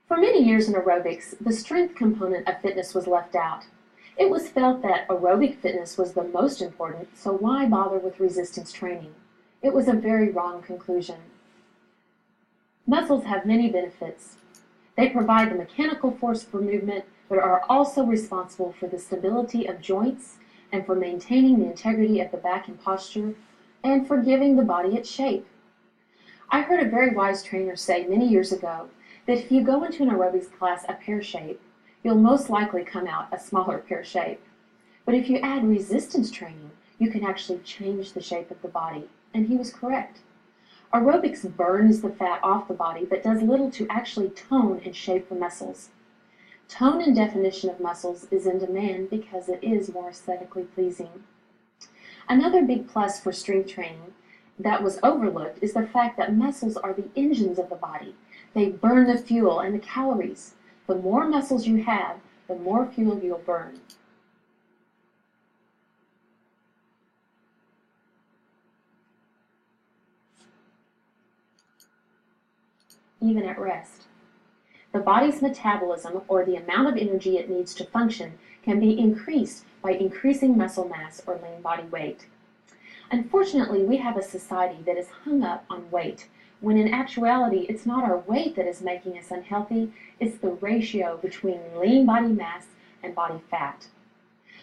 For many years in aerobics, the strength component of fitness was left out. It was felt that aerobic fitness was the most important, so why bother with resistance training? It was a very wrong conclusion. Muscles have many benefits. They provide the mechanical force for movement, but are also responsible for the stability of joints and for maintaining the integrity of the back and posture, and for giving the body its shape. I heard a very wise trainer say many years ago that if you go into an aerobics class a pear shape, you'll most likely come out a smaller pear shape. But if you add resistance training, you can actually change the shape of the body. And he was correct. Aerobics burns the fat off the body, but does little to actually tone and shape the muscles. Tone and definition of muscles is in demand because it is more aesthetically pleasing. Another big plus for strength training that was overlooked is the fact that muscles are the engines of the body. They burn the fuel and the calories. The more muscles you have, the more fuel you'll burn. Even at rest. The body's metabolism, or the amount of energy it needs to function, can be increased by increasing muscle mass or lean body weight. Unfortunately, we have a society that is hung up on weight, when in actuality it's not our weight that is making us unhealthy, it's the ratio between lean body mass and body fat.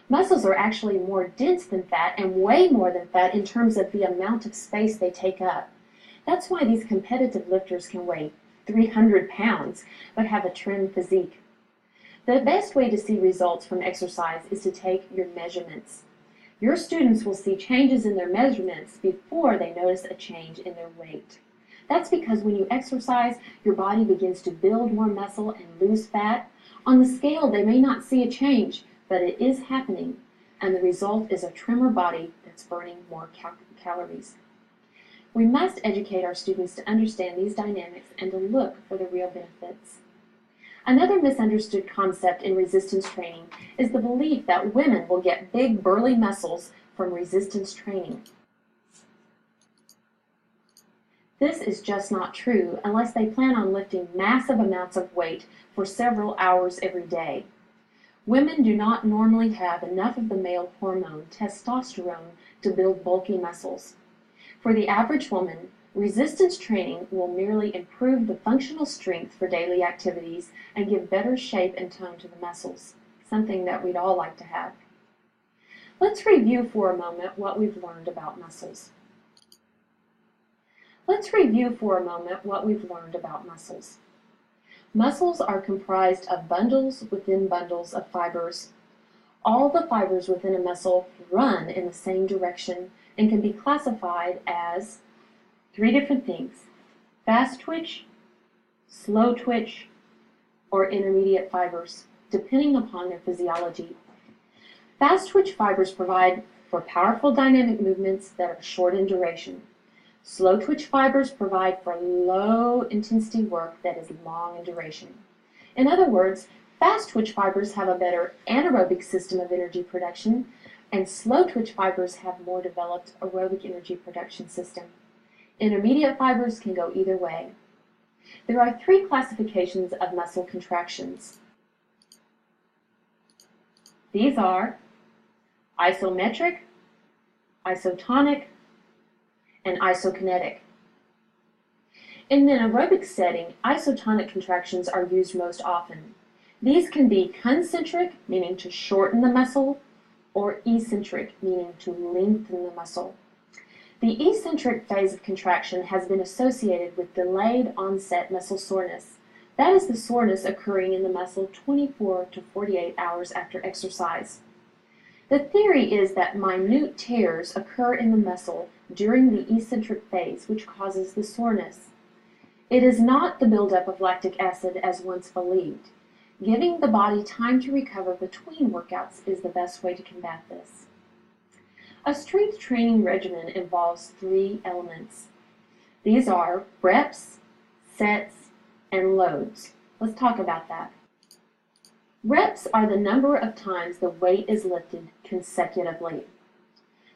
Muscles are actually more dense than fat and way more than fat in terms of the amount of space they take up. That's why these competitive lifters can weigh 300 pounds but have a trim physique. The best way to see results from exercise is to take your measurements. Your students will see changes in their measurements before they notice a change in their weight. That's because when you exercise, your body begins to build more muscle and lose fat. On the scale, they may not see a change, but it is happening, and the result is a trimmer body that's burning more calories. We must educate our students to understand these dynamics and to look for the real benefits. Another misunderstood concept in resistance training is the belief that women will get big, burly muscles from resistance training. This is just not true unless they plan on lifting massive amounts of weight for several hours every day. Women do not normally have enough of the male hormone, testosterone, to build bulky muscles. For the average woman, resistance training will merely improve the functional strength for daily activities and give better shape and tone to the muscles, something that we'd all like to have. Let's review for a moment what we've learned about muscles. Muscles are comprised of bundles within bundles of fibers. All the fibers within a muscle run in the same direction and can be classified as three different things: fast twitch, slow twitch, or intermediate fibers, depending upon their physiology. Fast twitch fibers provide for powerful dynamic movements that are short in duration. Slow twitch fibers provide for low intensity work that is long in duration. In other words, fast twitch fibers have a better anaerobic system of energy production, and slow twitch fibers have more developed aerobic energy production system. Intermediate fibers can go either way. There are three classifications of muscle contractions. These are isometric, isotonic, and isokinetic. In an aerobic setting, isotonic contractions are used most often. These can be concentric, meaning to shorten the muscle, or eccentric, meaning to lengthen the muscle. The eccentric phase of contraction has been associated with delayed onset muscle soreness. That is the soreness occurring in the muscle 24 to 48 hours after exercise. The theory is that minute tears occur in the muscle during the eccentric phase, which causes the soreness. It is not the buildup of lactic acid as once believed. Giving the body time to recover between workouts is the best way to combat this. A strength training regimen involves three elements. These are reps, sets, and loads. Let's talk about that. Reps are the number of times the weight is lifted consecutively.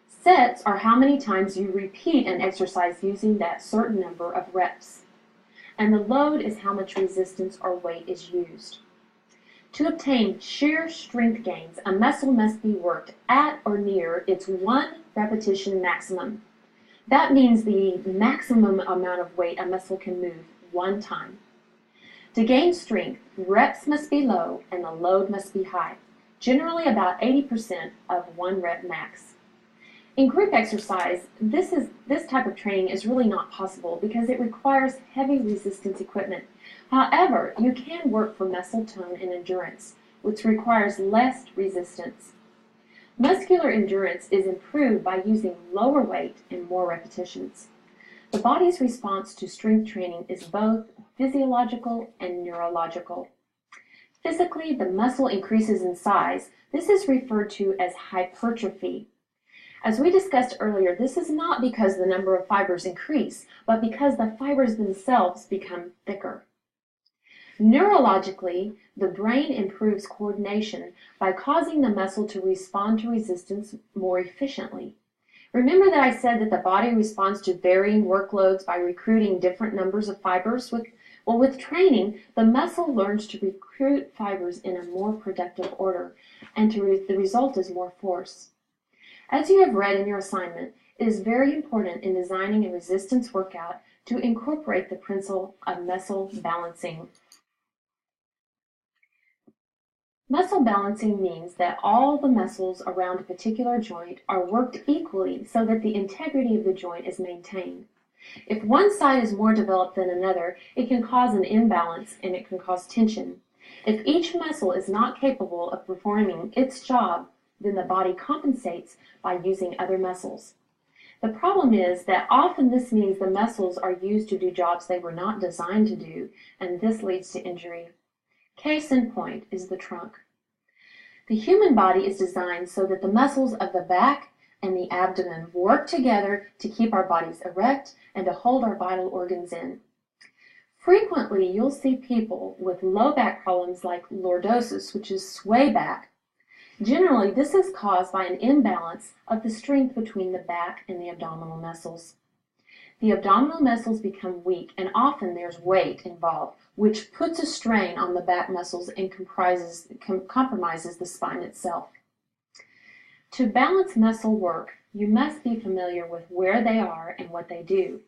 Sets are how many times you repeat an exercise using that certain number of reps. and the load is how much resistance or weight is used. To obtain sheer strength gains, a muscle must be worked at or near its 1 repetition maximum. That means the maximum amount of weight a muscle can move one time. To gain strength, reps must be low and the load must be high, generally about 80% of 1 rep max. In group exercise, this type of training is really not possible because it requires heavy resistance equipment. However, you can work for muscle tone and endurance, which requires less resistance. Muscular endurance is improved by using lower weight and more repetitions. The body's response to strength training is both physiological and neurological. Physically, the muscle increases in size. This is referred to as hypertrophy. As we discussed earlier, this is not because the number of fibers increase, but because the fibers themselves become thicker. Neurologically, the brain improves coordination by causing the muscle to respond to resistance more efficiently. Remember that I said that the body responds to varying workloads by recruiting different numbers of fibers? With training, the muscle learns to recruit fibers in a more productive order, and the result is more force. As you have read in your assignment, it is very important in designing a resistance workout to incorporate the principle of muscle balancing. Muscle balancing means that all the muscles around a particular joint are worked equally so that the integrity of the joint is maintained. If one side is more developed than another, it can cause an imbalance and it can cause tension. If each muscle is not capable of performing its job, then the body compensates by using other muscles. The problem is that often this means the muscles are used to do jobs they were not designed to do, and this leads to injury. Case in point is the trunk. The human body is designed so that the muscles of the back and the abdomen work together to keep our bodies erect and to hold our vital organs in. Frequently, you'll see people with low back problems like lordosis, which is sway back. Generally, this is caused by an imbalance of the strength between the back and the abdominal muscles. The abdominal muscles become weak, and often there's weight involved, which puts a strain on the back muscles and compromises the spine itself. To balance muscle work, you must be familiar with where they are and what they do.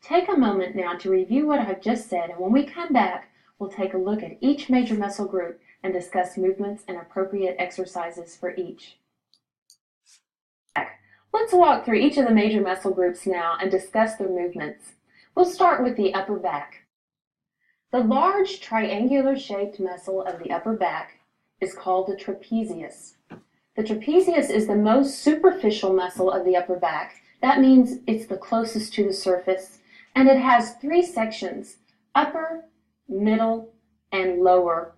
Take a moment now to review what I've just said, and when we come back, we'll take a look at each major muscle group and discuss movements and appropriate exercises for each. Let's walk through each of the major muscle groups now and discuss their movements. We'll start with the upper back. The large triangular-shaped muscle of the upper back is called the trapezius. The trapezius is the most superficial muscle of the upper back. That means it's the closest to the surface, and it has 3 sections: upper, middle, and lower.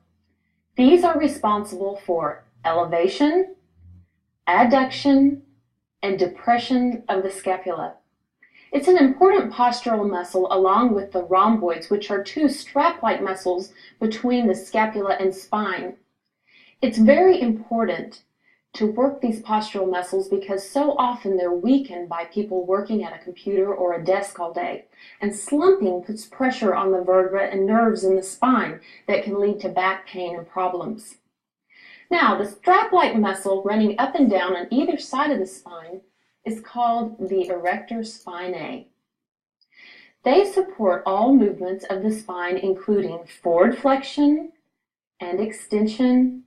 These are responsible for elevation, adduction, and depression of the scapula. It's an important postural muscle along with the rhomboids, which are 2 strap-like muscles between the scapula and spine. It's very important to work these postural muscles because so often they're weakened by people working at a computer or a desk all day, and slumping puts pressure on the vertebra and nerves in the spine that can lead to back pain and problems. Now, the strap-like muscle running up and down on either side of the spine is called the erector spinae. They support all movements of the spine, including forward flexion and extension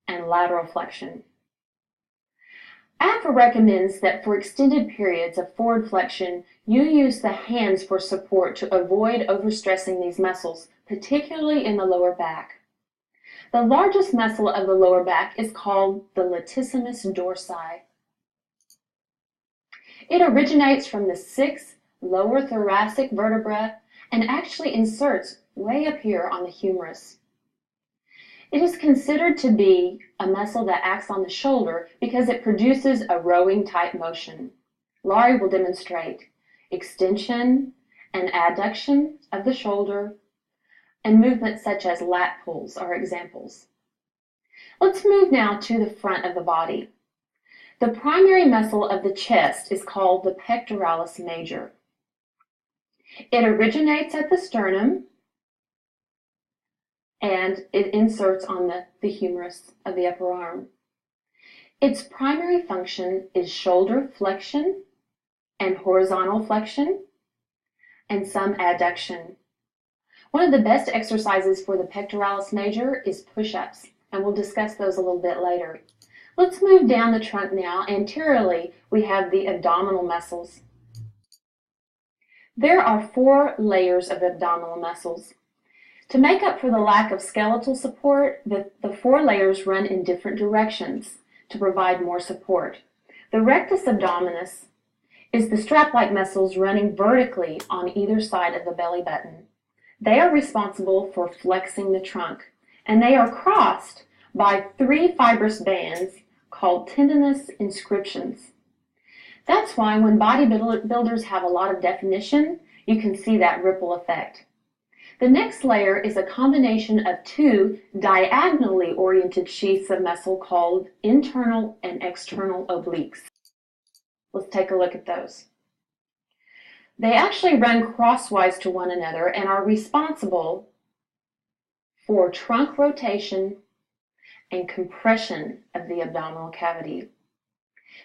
and lateral flexion. AFA recommends that for extended periods of forward flexion, you use the hands for support to avoid overstressing these muscles, particularly in the lower back. The largest muscle of the lower back is called the latissimus dorsi. It originates from the 6th lower thoracic vertebra and actually inserts way up here on the humerus. It is considered to be a muscle that acts on the shoulder because it produces a rowing type motion. Laurie will demonstrate extension and adduction of the shoulder, and movements such as lat pulls are examples. Let's move now to the front of the body. The primary muscle of the chest is called the pectoralis major. It originates at the sternum and it inserts on the humerus of the upper arm. Its primary function is shoulder flexion and horizontal flexion and some adduction. One of the best exercises for the pectoralis major is push-ups, and we'll discuss those a little bit later. Let's move down the trunk now. Anteriorly, we have the abdominal muscles. There are 4 layers of abdominal muscles. To make up for the lack of skeletal support, the 4 layers run in different directions to provide more support. The rectus abdominis is the strap-like muscles running vertically on either side of the belly button. They are responsible for flexing the trunk, and they are crossed by 3 fibrous bands called tendinous inscriptions. That's why when bodybuilders have a lot of definition, you can see that ripple effect. The next layer is a combination of 2 diagonally oriented sheaths of muscle called internal and external obliques. Let's take a look at those. They actually run crosswise to one another and are responsible for trunk rotation and compression of the abdominal cavity.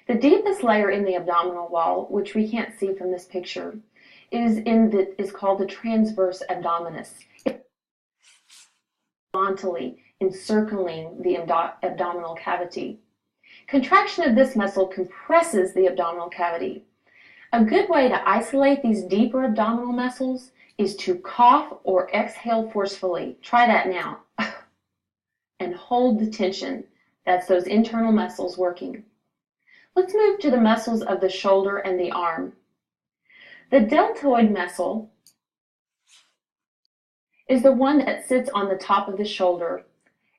The deepest layer in the abdominal wall, which we can't see from this picture, is called the transverse abdominis. It's horizontally encircling the abdominal cavity. Contraction of this muscle compresses the abdominal cavity. A good way to isolate these deeper abdominal muscles is to cough or exhale forcefully. Try that now. And hold the tension. That's those internal muscles working. Let's move to the muscles of the shoulder and the arm. The deltoid muscle is the one that sits on the top of the shoulder.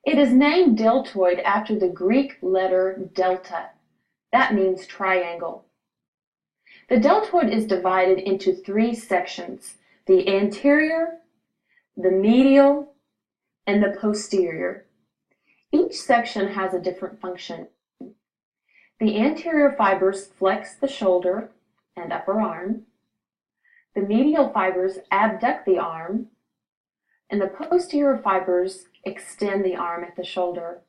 It is named deltoid after the Greek letter delta. That means triangle. The deltoid is divided into 3 sections: the anterior, the medial, and the posterior. Each section has a different function. The anterior fibers flex the shoulder and upper arm. The medial fibers abduct the arm, and the posterior fibers extend the arm at the shoulder.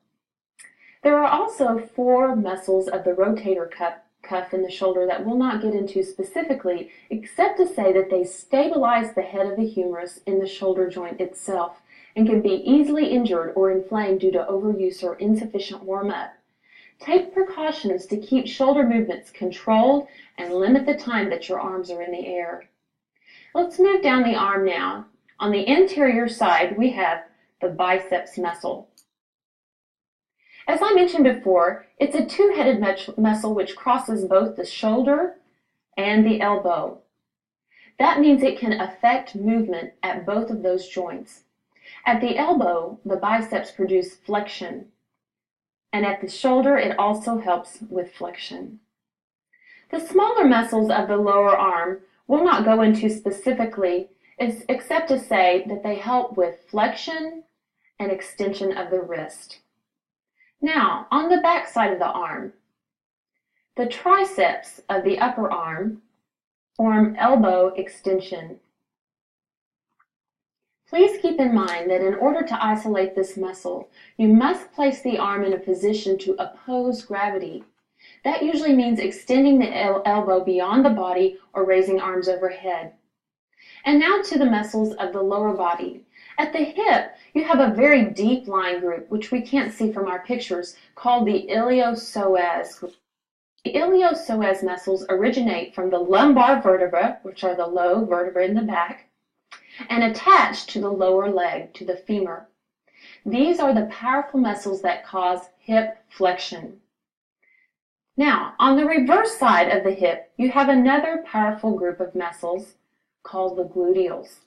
There are also 4 muscles of the rotator cuff in the shoulder that we'll not get into specifically, except to say that they stabilize the head of the humerus in the shoulder joint itself and can be easily injured or inflamed due to overuse or insufficient warm-up. Take precautions to keep shoulder movements controlled and limit the time that your arms are in the air. Let's move down the arm now. On the anterior side, we have the biceps muscle. As I mentioned before, it's a 2-headed muscle which crosses both the shoulder and the elbow. That means it can affect movement at both of those joints. At the elbow, the biceps produce flexion, and at the shoulder, it also helps with flexion. The smaller muscles of the lower arm we'll not go into specifically, except to say that they help with flexion and extension of the wrist. Now, on the back side of the arm, the triceps of the upper arm form elbow extension. Please keep in mind that in order to isolate this muscle, you must place the arm in a position to oppose gravity. That usually means extending the elbow beyond the body or raising arms overhead. And now to the muscles of the lower body. At the hip, you have a very deep line group, which we can't see from our pictures, called the iliopsoas. The iliopsoas muscles originate from the lumbar vertebra, which are the low vertebrae in the back, and attach to the lower leg, to the femur. These are the powerful muscles that cause hip flexion. Now, on the reverse side of the hip, you have another powerful group of muscles called the gluteals.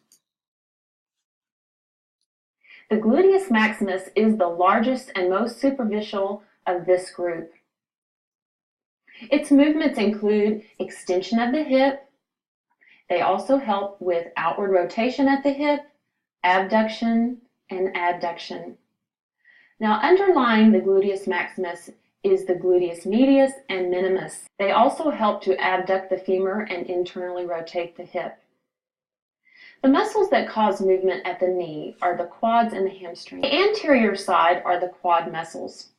The gluteus maximus is the largest and most superficial of this group. Its movements include extension of the hip. They also help with outward rotation at the hip, abduction, and adduction. Now, underlying the gluteus maximus is the gluteus medius and minimus. They also help to abduct the femur and internally rotate the hip. The muscles that cause movement at the knee are the quads and the hamstring. The anterior side are the quad muscles.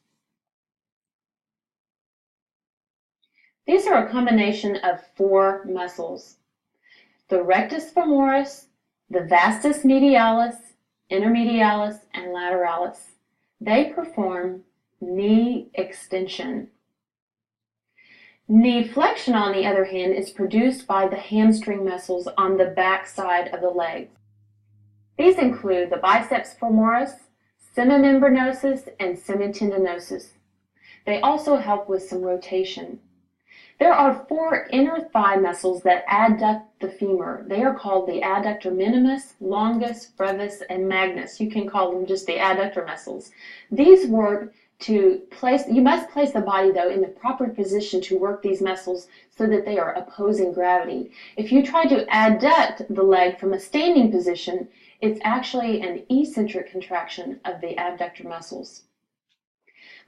These are a combination of 4 muscles: the rectus femoris, the vastus medialis, intermedialis, and lateralis. They perform knee extension. Knee flexion, on the other hand, is produced by the hamstring muscles on the back side of the leg. These include the biceps femoris, semimembranosus, and semitendinosus. They also help with some rotation. There are 4 inner thigh muscles that adduct the femur. They are called the adductor minimus, longus, brevis, and magnus. You can call them just the adductor muscles. These work to place, you must place the body though in the proper position to work these muscles so that they are opposing gravity. If you try to adduct the leg from a standing position, it's actually an eccentric contraction of the abductor muscles.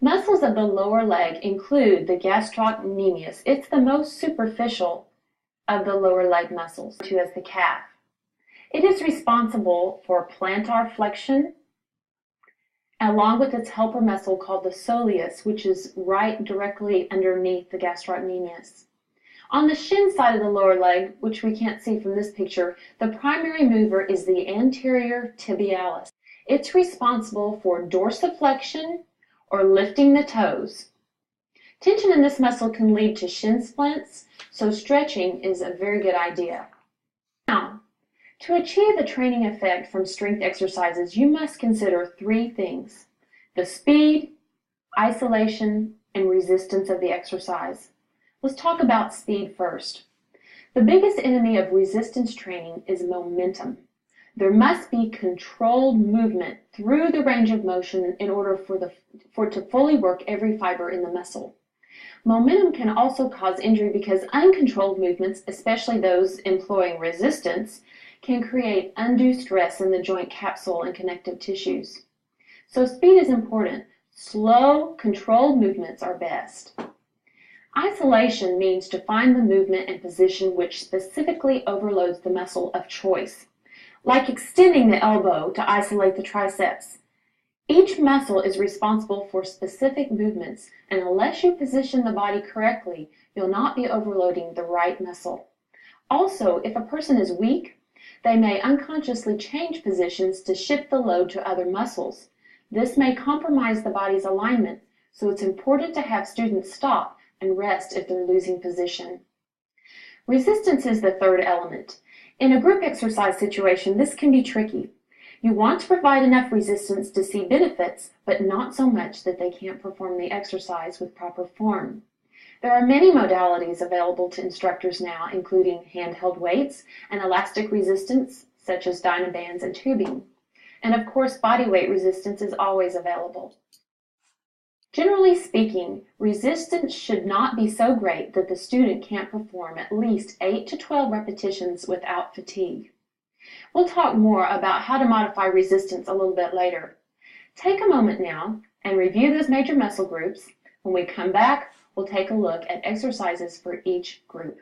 Muscles of the lower leg include the gastrocnemius. It's the most superficial of the lower leg muscles, too, as the calf. It is responsible for plantar flexion, along with its helper muscle called the soleus, which is right directly underneath the gastrocnemius. On the shin side of the lower leg, which we can't see from this picture, the primary mover is the anterior tibialis. It's responsible for dorsiflexion, or lifting the toes. Tension in this muscle can lead to shin splints, so stretching is a very good idea. Now, to achieve the training effect from strength exercises, you must consider 3 things: the speed, isolation, and resistance of the exercise. Let's talk about speed first. The biggest enemy of resistance training is momentum. There must be controlled movement through the range of motion in order for it to fully work every fiber in the muscle. Momentum can also cause injury because uncontrolled movements, especially those employing resistance, can create undue stress in the joint capsule and connective tissues. So speed is important. Slow, controlled movements are best. Isolation means to find the movement and position which specifically overloads the muscle of choice, like extending the elbow to isolate the triceps. Each muscle is responsible for specific movements, and unless you position the body correctly, you'll not be overloading the right muscle. Also, if a person is weak, they may unconsciously change positions to shift the load to other muscles. This may compromise the body's alignment, so it's important to have students stop and rest if they're losing position. Resistance is the 3rd element. In a group exercise situation, this can be tricky. You want to provide enough resistance to see benefits, but not so much that they can't perform the exercise with proper form. There are many modalities available to instructors now, including handheld weights and elastic resistance, such as Dynabands and tubing. And of course, body weight resistance is always available. Generally speaking, resistance should not be so great that the student can't perform at least 8 to 12 repetitions without fatigue. We'll talk more about how to modify resistance a little bit later. Take a moment now and review those major muscle groups. When we come back, we'll take a look at exercises for each group.